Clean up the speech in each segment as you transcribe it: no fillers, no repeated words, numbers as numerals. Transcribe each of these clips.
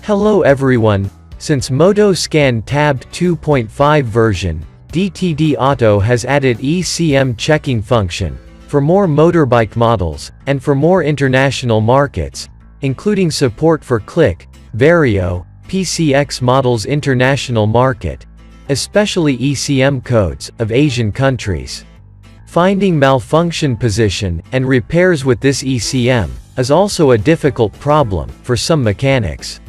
Hello everyone, since Motoscan Tab 2.5 version, DTD Auto has added ECM checking function for more motorbike models, and for more international markets, including support for Click, Vario, PCX models international market, especially ECM codes of Asian countries. Finding malfunction position and repairs with this ECM is also a difficult problem for some mechanics.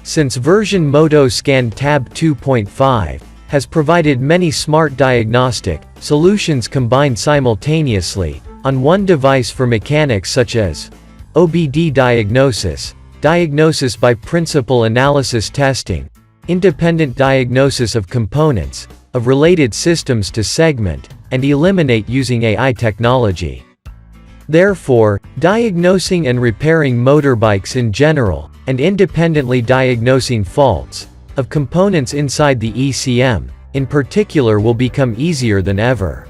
Since version Motoscan Tab 2.5 has provided many smart diagnostic solutions combined simultaneously on one device for mechanics such as OBD diagnosis, diagnosis by principal analysis testing, independent diagnosis of components of related systems to segment and eliminate using AI technology. Therefore, diagnosing and repairing motorbikes in general, and independently diagnosing faults of components inside the ECM, in particular, will become easier than ever.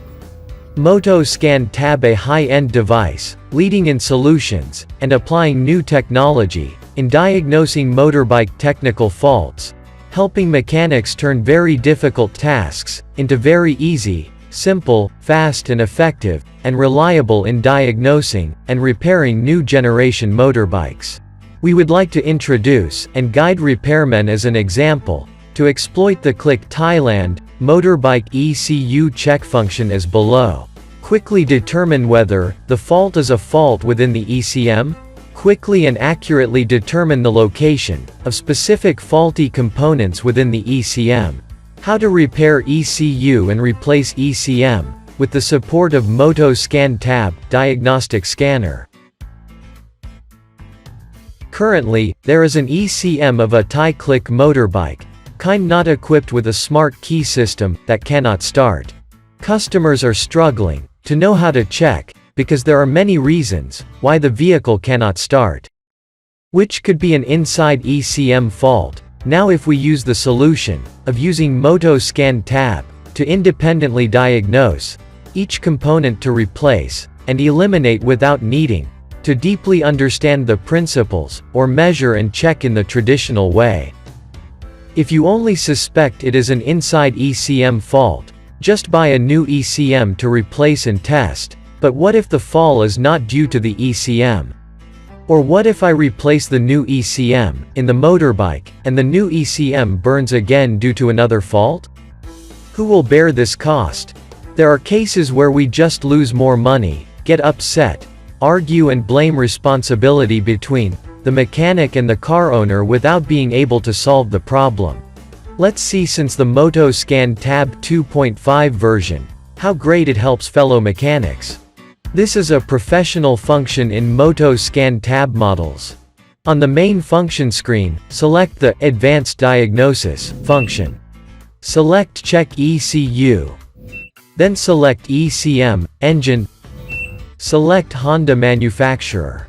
Motoscan Tab, a high-end device, leading in solutions, and applying new technology in diagnosing motorbike technical faults, helping mechanics turn very difficult tasks into very easy, simple, fast and effective, and reliable in diagnosing and repairing new generation motorbikes. We would like to introduce and guide repairmen as an example to exploit the Click Thailand Motorbike ECU check function as below. Quickly determine whether the fault is a fault within the ECM. Quickly and accurately determine the location of specific faulty components within the ECM. How to repair ECU and replace ECM with the support of Motoscan Tab diagnostic scanner. Currently, there is an ECM of a Thai Click motorbike, kind not equipped with a smart key system that cannot start. Customers are struggling to know how to check, because there are many reasons why the vehicle cannot start, which could be an inside ECM fault. Now if we use the solution of using Motoscan Tab to independently diagnose each component to replace and eliminate without needing to deeply understand the principles or measure and check in the traditional way. If you only suspect it is an inside ECM fault, just buy a new ECM to replace and test. But what if the fall is not due to the ECM? Or what if I replace the new ECM in the motorbike, and the new ECM burns again due to another fault? Who will bear this cost? There are cases where we just lose more money, get upset, argue and blame responsibility between the mechanic and the car owner without being able to solve the problem. Let's see, since the Motoscan Tab 2.5 version, how great it helps fellow mechanics. This is a professional function in Motoscan Tab models. On the main function screen, select the Advanced Diagnosis function. Select Check ECU. Then select ECM, Engine. Select Honda Manufacturer.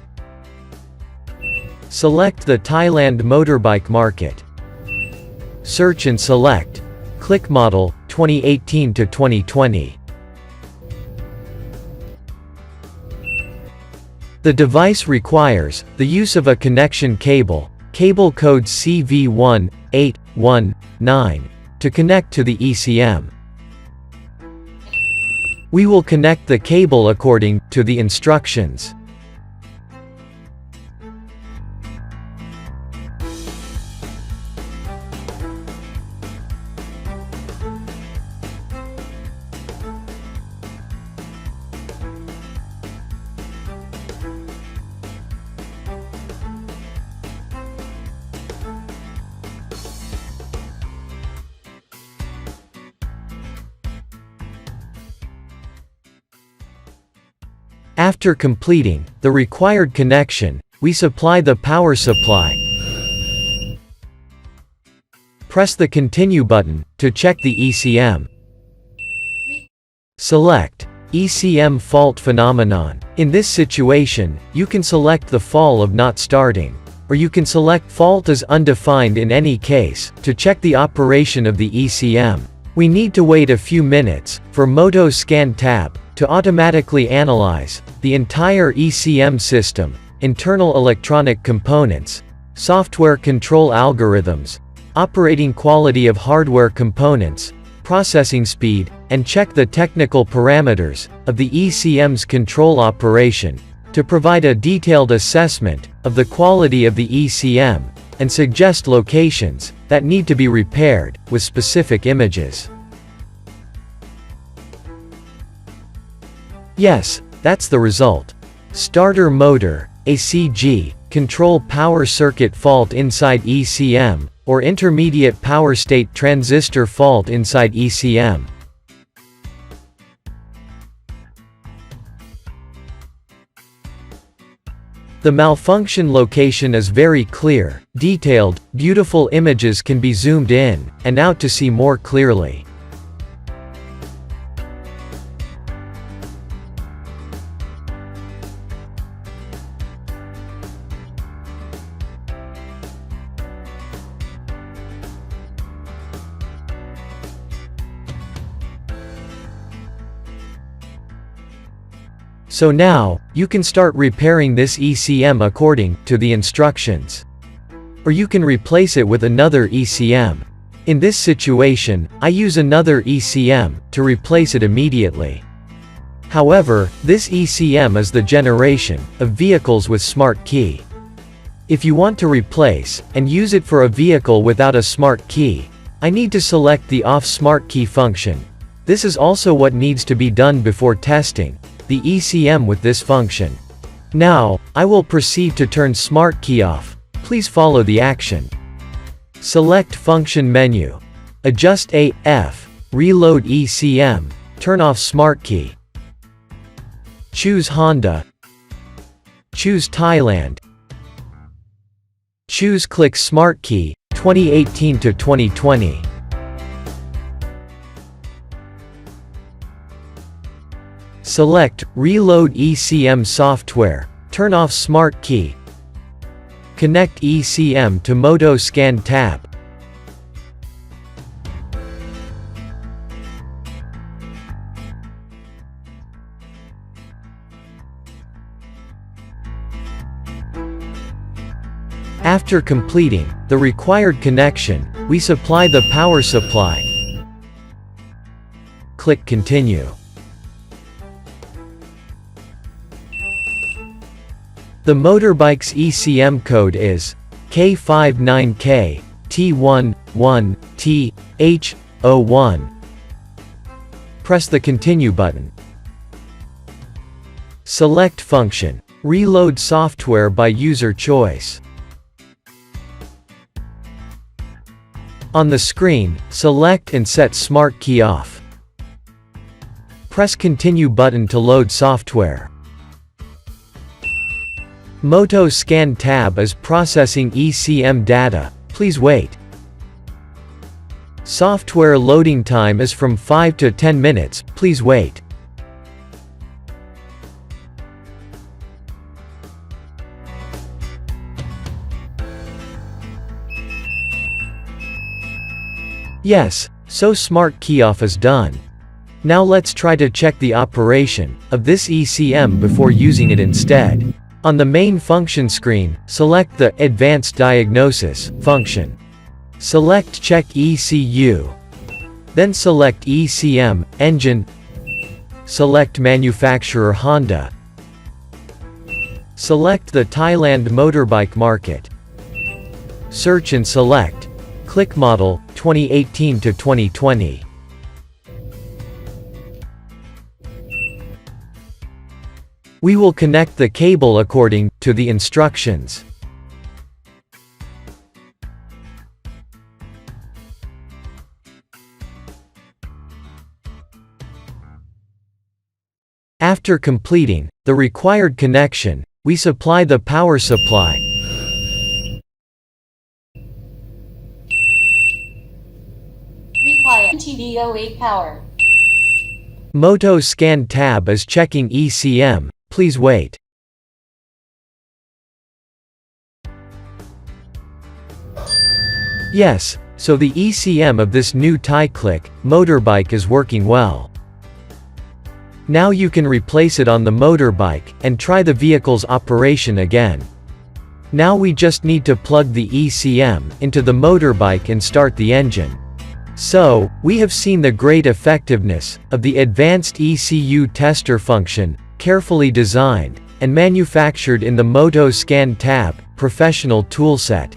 Select the Thailand motorbike market. Search and select Click Model 2018 to 2020. The device requires the use of a connection cable, cable code CV1819, to connect to the ECM. We will connect the cable according to the instructions. After completing the required connection, we supply the power supply. Press the Continue button to check the ECM. Select ECM fault phenomenon. In this situation, you can select the fall of not starting, or you can select fault as undefined in any case to check the operation of the ECM. We need to wait a few minutes for Motoscan Tab to automatically analyze the entire ECM system, internal electronic components, software control algorithms, operating quality of hardware components, processing speed, and check the technical parameters of the ECM's control operation to provide a detailed assessment of the quality of the ECM and suggest locations that need to be repaired with specific images. Yes, that's the result. Starter motor, ACG, control power circuit fault inside ECM, or intermediate power state transistor fault inside ECM. The malfunction location is very clear, detailed, beautiful images can be zoomed in and out to see more clearly. So now, you can start repairing this ECM according to the instructions. Or you can replace it with another ECM. In this situation, I use another ECM to replace it immediately. However, this ECM is the generation of vehicles with smart key. If you want to replace and use it for a vehicle without a smart key, I need to select the off smart key function. This is also what needs to be done before testing the ECM with this function. Now, I will proceed to turn smart key off. Please follow the action. Select function menu. Adjust AF. Reload ECM. Turn off smart key. Choose Honda. Choose Thailand. Choose click smart key, 2018 to 2020. Select Reload ECM software. Turn off smart key. Connect ECM to Motoscan tab. After completing the required connection, we supply the power supply. Click Continue. The motorbike's ECM code is K59K T11TH01. Press the Continue button. Select function. Reload software by user choice. On the screen, select and set smart key off. Press Continue button to load software. Motoscan tab is processing ECM data, please wait. Software loading time is from 5 to 10 minutes, please wait. Yes, so smart key off is done. Now let's try to check the operation of this ECM before using it instead. On the main function screen, select the Advanced Diagnosis function. Select Check ECU. Then select ECM, Engine. Select Manufacturer Honda. Select the Thailand motorbike market. Search and select. Click Model, 2018 to 2020. We will connect the cable according to the instructions. After completing the required connection, we supply the power supply. Require TDO8 power. Motoscan tab is checking ECM. Please wait. Yes, so the ECM of this new Thai-Click motorbike is working well. Now you can replace it on the motorbike and try the vehicle's operation again. Now we just need to plug the ECM into the motorbike and start the engine. So, we have seen the great effectiveness of the advanced ECU tester function, carefully designed and manufactured in the Motoscan Tab professional toolset,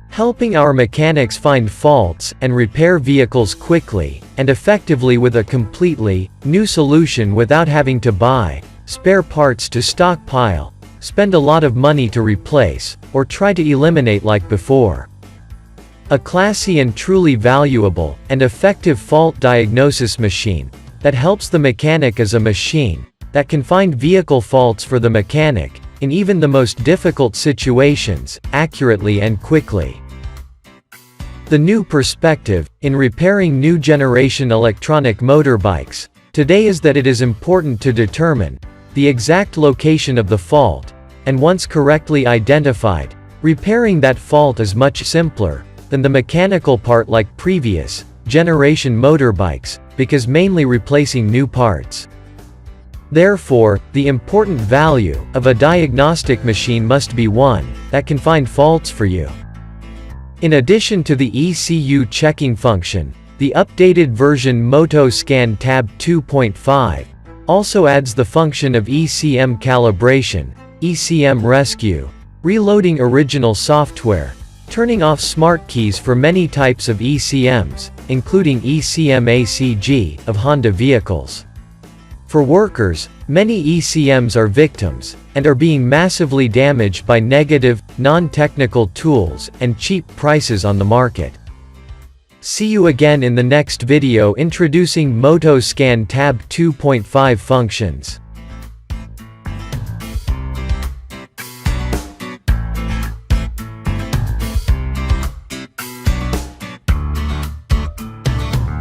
helping our mechanics find faults and repair vehicles quickly and effectively with a completely new solution without having to buy spare parts to stockpile, spend a lot of money to replace, or try to eliminate like before. A classy and truly valuable and effective fault diagnosis machine that helps the mechanic as a machine that can find vehicle faults for the mechanic in even the most difficult situations accurately and quickly. The new perspective in repairing new generation electronic motorbikes today is that it is important to determine the exact location of the fault, and once correctly identified, repairing that fault is much simpler than the mechanical part like previous generation motorbikes, because mainly replacing new parts. Therefore, the important value of a diagnostic machine must be one that can find faults for you. In addition to the ECU checking function, the updated version Motoscan Tab 2.5 also adds the function of ECM calibration, ECM rescue, reloading original software, turning off smart keys for many types of ECMs, including ECM ACG of Honda vehicles. For workers, many ECMs are victims, and are being massively damaged by negative, non-technical tools and cheap prices on the market. See you again in the next video introducing Motoscan Tab 2.5 functions.